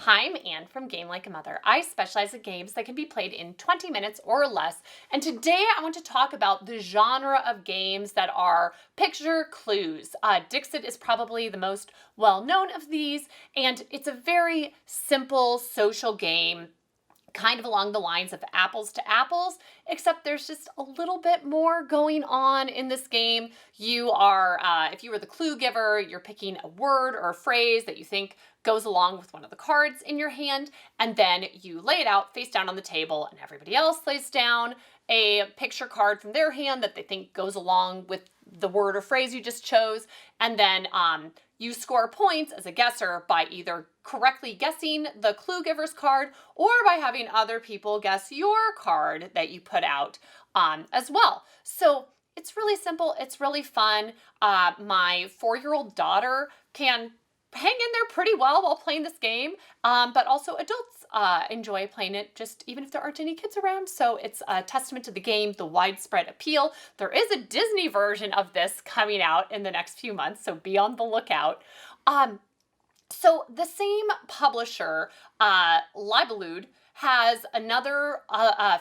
Hi, I'm Anne from Game Like a Mother. I specialize in games that can be played in 20 minutes or less. And today I want to talk about the genre of games that are picture clues. Dixit is probably the most well-known of these, and it's a very simple social game, kind of along the lines of apples to apples, except there's just a little bit more going on in this game. You are, if you were the clue giver, you're picking a word or a phrase that you think goes along with one of the cards in your hand, and then you lay it out face down on the table, and everybody else lays down a picture card from their hand that they think goes along with the word or phrase you just chose, and then you score points as a guesser by either correctly guessing the clue giver's card or by having other people guess your card that you put out as well. So it's really simple. It's really fun. My 4-year-old daughter can hang in there pretty well while playing this game, but also adults enjoy playing it, just even if there aren't any kids around. So it's a testament to the game, the widespread appeal. There is a Disney version of this coming out in the next few months, so be on the lookout. So the same publisher, Libellude, has another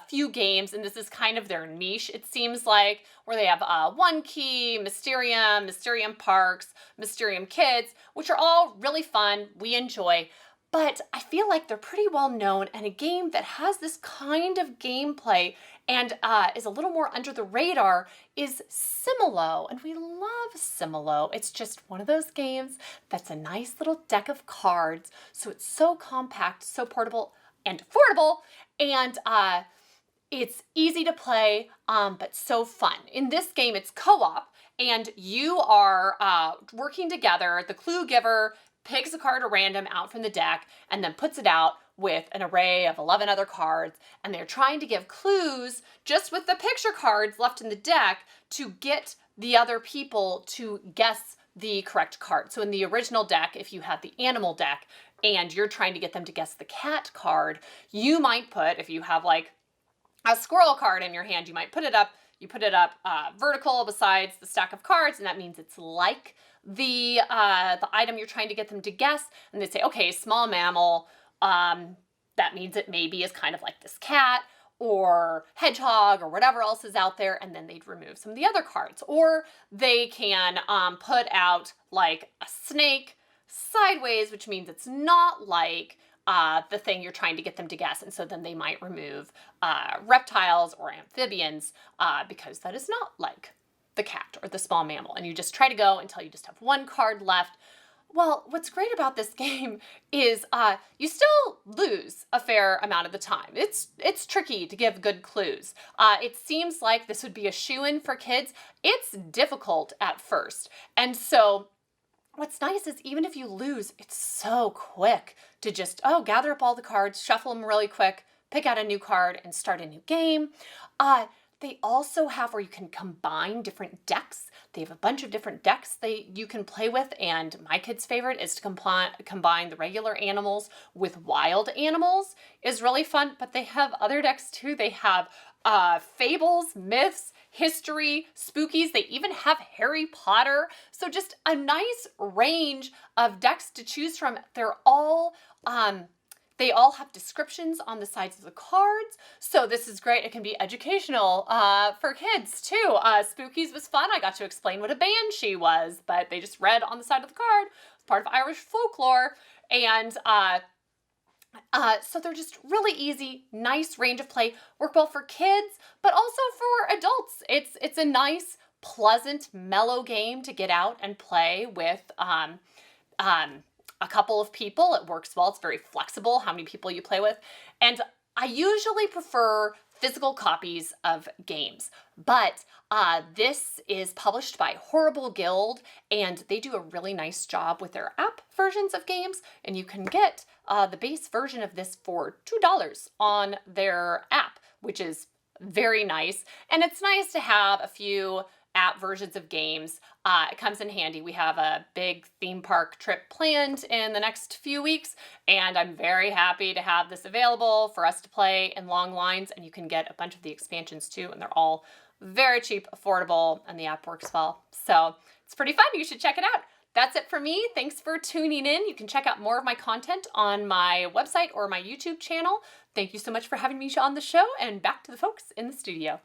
few games, and this is kind of their niche, it seems like, where they have One Key, Mysterium, Mysterium Parks, Mysterium Kids, which are all really fun, we enjoy, but I feel like they're pretty well known, and a game that has this kind of gameplay and is a little more under the radar is Similo, and we love Similo. It's just one of those games that's a nice little deck of cards, so it's so compact, so portable, and affordable, and it's easy to play, but so fun. In this game, it's co-op, and you are working together. The clue giver picks a card at random out from the deck and then puts it out with an array of 11 other cards, and they're trying to give clues just with the picture cards left in the deck to get the other people to guess the correct card. So in the original deck, if you had the animal deck, and you're trying to get them to guess the cat card, you might put, if you have like a squirrel card in your hand, you might put it up, vertical besides the stack of cards, and that means it's like the item you're trying to get them to guess, and they say, okay, small mammal, that means it maybe is kind of like this cat, or hedgehog, or whatever else is out there, and then they'd remove some of the other cards. Or they can put out like a snake, sideways, which means it's not like the thing you're trying to get them to guess, and so then they might remove reptiles or amphibians because that is not like the cat or the small mammal, and you just try to go until you just have one card left. Well, what's great about this game is you still lose a fair amount of the time. It's tricky to give good clues. It seems like this would be a shoo-in for kids. It's difficult at first, and so what's nice is even if you lose, it's so quick to just, gather up all the cards, shuffle them really quick, pick out a new card, and start a new game. They also have where you can combine different decks. They have a bunch of different decks you can play with, and my kid's favorite is to combine the regular animals with wild animals. Is really fun, but they have other decks too. They have fables, myths, history, spookies. They even have Harry Potter. So just a nice range of decks to choose from. They all have descriptions on the sides of the cards, so this is great. It can be educational for kids too. Spookies was fun. I got to explain what a banshee was, but they just read on the side of the card. It's part of Irish folklore, and so they're just really easy, nice range of play, work well for kids, but also for adults. It's a nice, pleasant, mellow game to get out and play with a couple of people. It works well. It's very flexible how many people you play with. And I usually prefer physical copies of games, but this is published by Horrible Guild, and they do a really nice job with their app versions of games, and you can get the base version of this for $2 on their app, which is very nice. And it's nice to have a few app versions of games. It comes in handy. We have a big theme park trip planned in the next few weeks, and I'm very happy to have this available for us to play in long lines, and you can get a bunch of the expansions too, and they're all very cheap, affordable, and the app works well. So it's pretty fun. You should check it out. That's it for me. Thanks for tuning in. You can check out more of my content on my website or my YouTube channel. Thank you so much for having me on the show, and back to the folks in the studio.